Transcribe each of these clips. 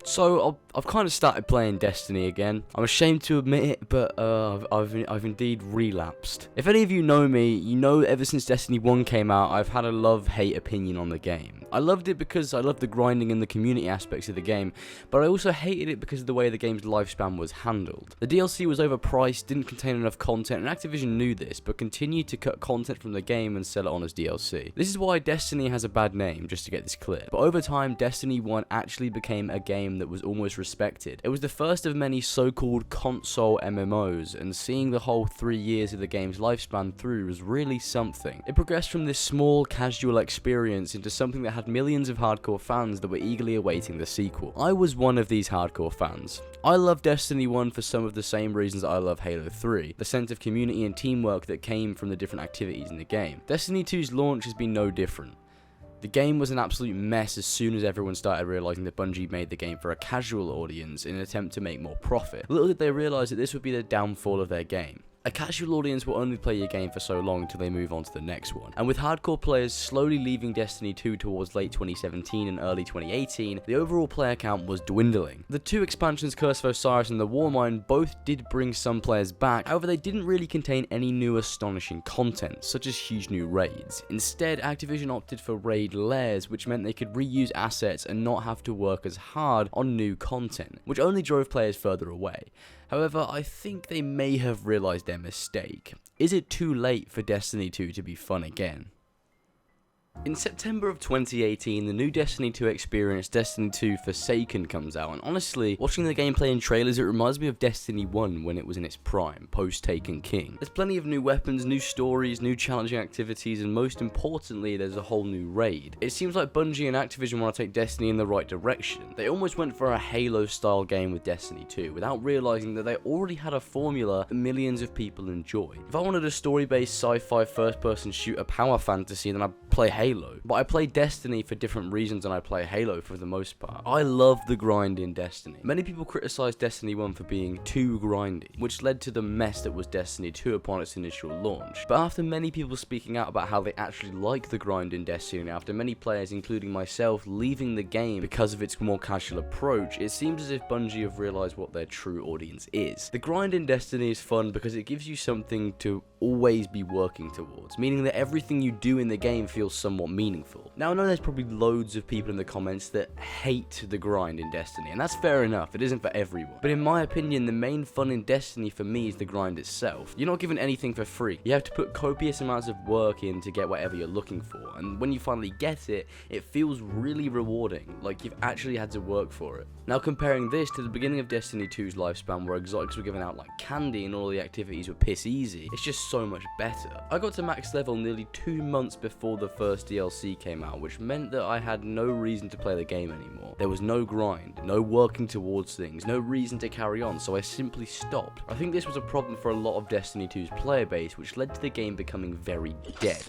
So I've kind of started playing Destiny again. I'm ashamed to admit it, but I've indeed relapsed. If any of you know me, you know ever since Destiny 1 came out, I've had a love-hate opinion on the game. I loved it because I loved the grinding and the community aspects of the game, but I also hated it because of the way the game's lifespan was handled. The DLC was overpriced, didn't contain enough content, and Activision knew this, but continued to cut content from the game and sell it on as DLC. This is why Destiny has a bad name, just to get this clear. But over time, Destiny 1 actually became a game that was almost respected. It was the first of many so-called console MMOs, and seeing the whole 3 years of the game's lifespan through was really something. It progressed from this small, casual experience into something that had millions of hardcore fans that were eagerly awaiting the sequel. I was one of these hardcore fans. I love Destiny 1 for some of the same reasons I love Halo 3, the sense of community and teamwork that came from the different activities in the game. Destiny 2's launch has been no different. The game was an absolute mess as soon as everyone started realising that Bungie made the game for a casual audience in an attempt to make more profit. Little did they realise that this would be the downfall of their game. A casual audience will only play your game for so long until they move on to the next one. And with hardcore players slowly leaving Destiny 2 towards late 2017 and early 2018, the overall player count was dwindling. The two expansions, Curse of Osiris and the Warmind, both did bring some players back, however they didn't really contain any new astonishing content, such as huge new raids. Instead, Activision opted for raid lairs, which meant they could reuse assets and not have to work as hard on new content, which only drove players further away. However, I think they may have realised their mistake. Is it too late for Destiny 2 to be fun again? In September of 2018, the new Destiny 2 experience, Destiny 2 Forsaken, comes out, and honestly, watching the gameplay and trailers, it reminds me of Destiny 1 when it was in its prime, post-Taken King. There's plenty of new weapons, new stories, new challenging activities, and most importantly, there's a whole new raid. It seems like Bungie and Activision want to take Destiny in the right direction. They almost went for a Halo-style game with Destiny 2, without realising that they already had a formula that millions of people enjoy. If I wanted a story-based sci-fi first-person shooter power fantasy, then I'd play Halo. But I play Destiny for different reasons than I play Halo for the most part. I love the grind in Destiny. Many people criticised Destiny 1 for being too grindy, which led to the mess that was Destiny 2 upon its initial launch. But after many people speaking out about how they actually like the grind in Destiny, and after many players, including myself, leaving the game because of its more casual approach, it seems as if Bungie have realised what their true audience is. The grind in Destiny is fun because it gives you something to always be working towards, meaning that everything you do in the game feels somewhat meaningful. Now I know there's probably loads of people in the comments that hate the grind in Destiny, and that's fair enough, it isn't for everyone. But in my opinion, the main fun in Destiny for me is the grind itself. You're not given anything for free. You have to put copious amounts of work in to get whatever you're looking for, and when you finally get it, it feels really rewarding, like you've actually had to work for it. Now comparing this to the beginning of Destiny 2's lifespan where exotics were given out like candy and all the activities were piss easy, it's just so much better. I got to max level nearly 2 months before the first DLC came out, which meant that I had no reason to play the game anymore. There was no grind, no working towards things, no reason to carry on, so I simply stopped. I think this was a problem for a lot of Destiny 2's player base, which led to the game becoming very dead.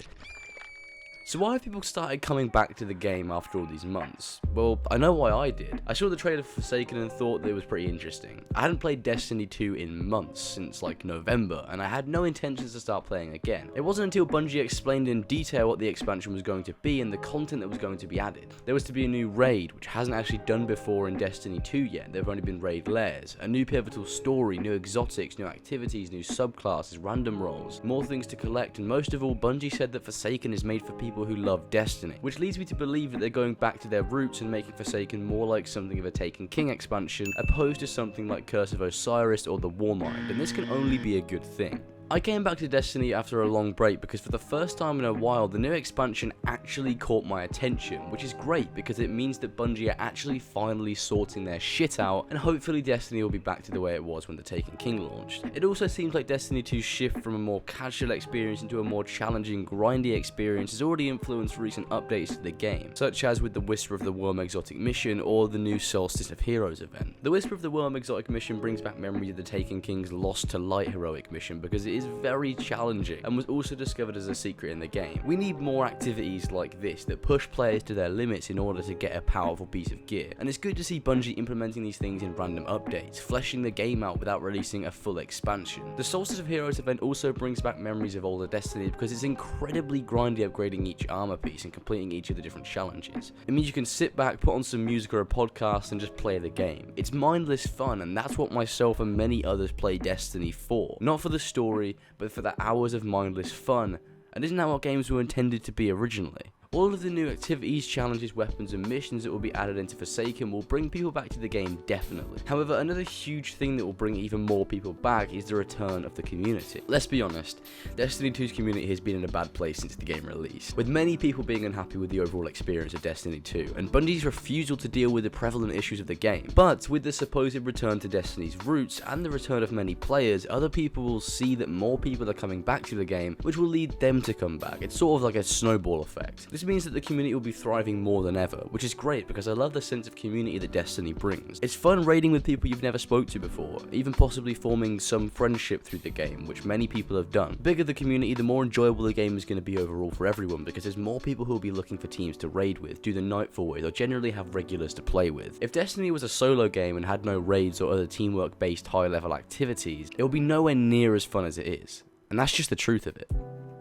So why have people started coming back to the game after all these months? Well, I know why I did. I saw the trailer for Forsaken and thought that it was pretty interesting. I hadn't played Destiny 2 in months, since like November, and I had no intentions to start playing again. It wasn't until Bungie explained in detail what the expansion was going to be and the content that was going to be added. There was to be a new raid, which hasn't actually done before in Destiny 2 yet. There have only been raid lairs, a new pivotal story, new exotics, new activities, new subclasses, random roles, more things to collect, and most of all, Bungie said that Forsaken is made for people who love Destiny, which leads me to believe that they're going back to their roots and making Forsaken more like something of a Taken King expansion, opposed to something like Curse of Osiris or the Warmind, and this can only be a good thing. I came back to Destiny after a long break because for the first time in a while, the new expansion actually caught my attention, which is great because it means that Bungie are actually finally sorting their shit out, and hopefully Destiny will be back to the way it was when the Taken King launched. It also seems like Destiny 2's shift from a more casual experience into a more challenging, grindy experience has already influenced recent updates to the game, such as with the Whisper of the Worm exotic mission or the new Solstice of Heroes event. The Whisper of the Worm exotic mission brings back memories of the Taken King's Lost to Light heroic mission because it is very challenging and was also discovered as a secret in the game. We need more activities like this that push players to their limits in order to get a powerful piece of gear, and it's good to see Bungie implementing these things in random updates, fleshing the game out without releasing a full expansion. The Solstice of Heroes event also brings back memories of older Destiny because it's incredibly grindy upgrading each armor piece and completing each of the different challenges. It means you can sit back, put on some music or a podcast and just play the game. It's mindless fun, and that's what myself and many others play Destiny for. Not for the story, but for the hours of mindless fun, and isn't that what games were intended to be originally? All of the new activities, challenges, weapons and missions that will be added into Forsaken will bring people back to the game definitely. However, another huge thing that will bring even more people back is the return of the community. Let's be honest, Destiny 2's community has been in a bad place since the game release, with many people being unhappy with the overall experience of Destiny 2, and Bungie's refusal to deal with the prevalent issues of the game. But with the supposed return to Destiny's roots and the return of many players, other people will see that more people are coming back to the game, which will lead them to come back. It's sort of like a snowball effect. This means that the community will be thriving more than ever, which is great because I love the sense of community that Destiny brings. It's fun raiding with people you've never spoke to before, even possibly forming some friendship through the game, which many people have done. The bigger the community, the more enjoyable the game is going to be overall for everyone, because there's more people who will be looking for teams to raid with, do the Nightfall with, or generally have regulars to play with. If Destiny was a solo game and had no raids or other teamwork based high level activities, it will be nowhere near as fun as it is. And that's just the truth of it.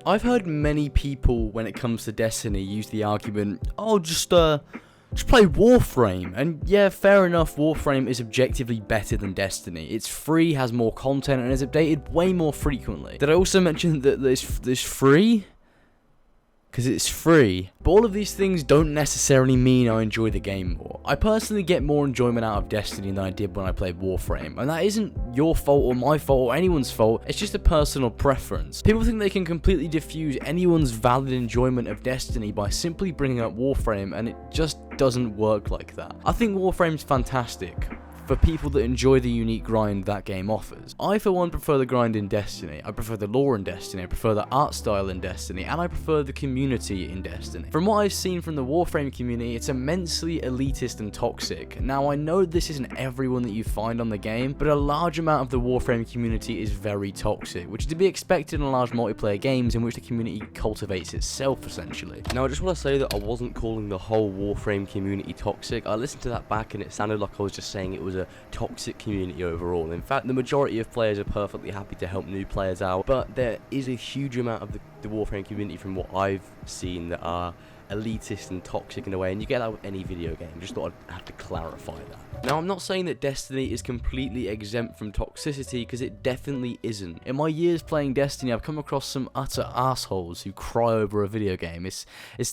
I've heard many people, when it comes to Destiny, use the argument, oh, just play Warframe. And yeah, fair enough, Warframe is objectively better than Destiny. It's free, has more content, and is updated way more frequently. Did I also mention that there's free? Because it's free. But all of these things don't necessarily mean I enjoy the game more. I personally get more enjoyment out of Destiny than I did when I played Warframe, and that isn't your fault or my fault or anyone's fault, it's just a personal preference. People think they can completely diffuse anyone's valid enjoyment of Destiny by simply bringing up Warframe, and it just doesn't work like that. I think Warframe's fantastic for people that enjoy the unique grind that game offers. I for one prefer the grind in Destiny, I prefer the lore in Destiny, I prefer the art style in Destiny, and I prefer the community in Destiny. From what I've seen from the Warframe community, it's immensely elitist and toxic. Now I know this isn't everyone that you find on the game, but a large amount of the Warframe community is very toxic, which is to be expected in large multiplayer games in which the community cultivates itself essentially. Now I just want to say that I wasn't calling the whole Warframe community toxic. I listened to that back and it sounded like I was just saying it was a toxic community overall. In fact, the majority of players are perfectly happy to help new players out, but there is a huge amount of the Warframe community, from what I've seen, that are elitist and toxic in a way, and you get that with any video game. Just thought I'd have to clarify that. Now, I'm not saying that Destiny is completely exempt from toxicity, because it definitely isn't. In my years playing Destiny, I've come across some utter assholes who cry over a video game. It's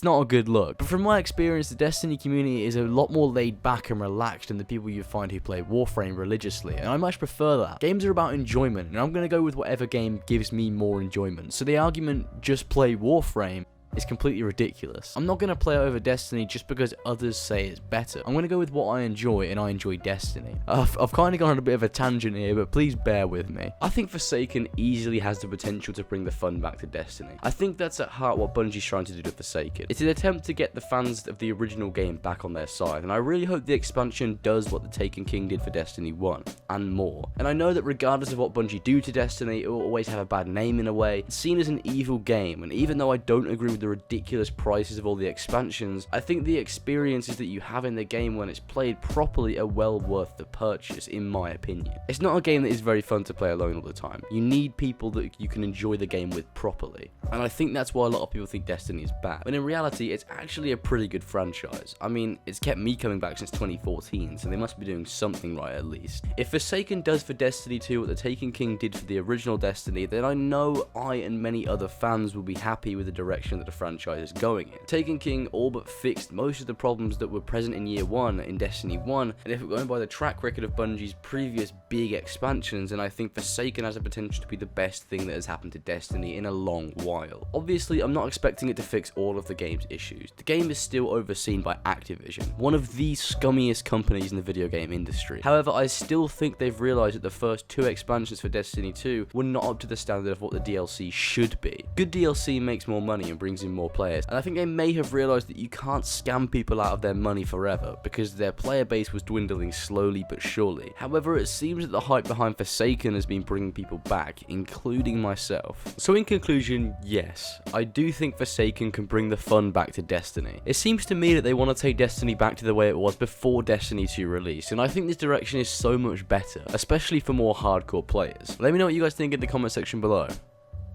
not a good look. But from my experience, the Destiny community is a lot more laid back and relaxed than the people you find who play Warframe religiously, and I much prefer that. Games are about enjoyment, and I'm going to go with whatever game gives me more enjoyment. So the argument, just play Warframe, is completely ridiculous. I'm not going to play it over Destiny just because others say it's better. I'm going to go with what I enjoy, and I enjoy Destiny. I've kind of gone on a bit of a tangent here, but please bear with me. I think Forsaken easily has the potential to bring the fun back to Destiny. I think that's at heart what Bungie's trying to do with Forsaken. It's an attempt to get the fans of the original game back on their side, and I really hope the expansion does what the Taken King did for Destiny 1, and more. And I know that regardless of what Bungie do to Destiny, it will always have a bad name in a way. It's seen as an evil game, and even though I don't agree with the ridiculous prices of all the expansions, I think the experiences that you have in the game when it's played properly are well worth the purchase, in my opinion. It's not a game that is very fun to play alone all the time. You need people that you can enjoy the game with properly, and I think that's why a lot of people think Destiny is bad, when in reality it's actually a pretty good franchise. I mean, it's kept me coming back since 2014, so they must be doing something right at least. If Forsaken does for Destiny 2 what the Taken King did for the original Destiny, then I know I and many other fans will be happy with the direction that the franchise is going in. Taken King all but fixed most of the problems that were present in year 1 in Destiny 1, and if we're going by the track record of Bungie's previous big expansions, then I think Forsaken has the potential to be the best thing that has happened to Destiny in a long while. Obviously, I'm not expecting it to fix all of the game's issues. The game is still overseen by Activision, one of the scummiest companies in the video game industry. However, I still think they've realized that the first 2 expansions for Destiny 2 were not up to the standard of what the DLC should be. Good DLC makes more money and brings brings in more players. And I think they may have realised that you can't scam people out of their money forever, because their player base was dwindling slowly but surely. However, it seems that the hype behind Forsaken has been bringing people back, including myself. So in conclusion, yes, I do think Forsaken can bring the fun back to Destiny. It seems to me that they want to take Destiny back to the way it was before Destiny 2 released, and I think this direction is so much better, especially for more hardcore players. Let me know what you guys think in the comment section below.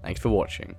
Thanks for watching.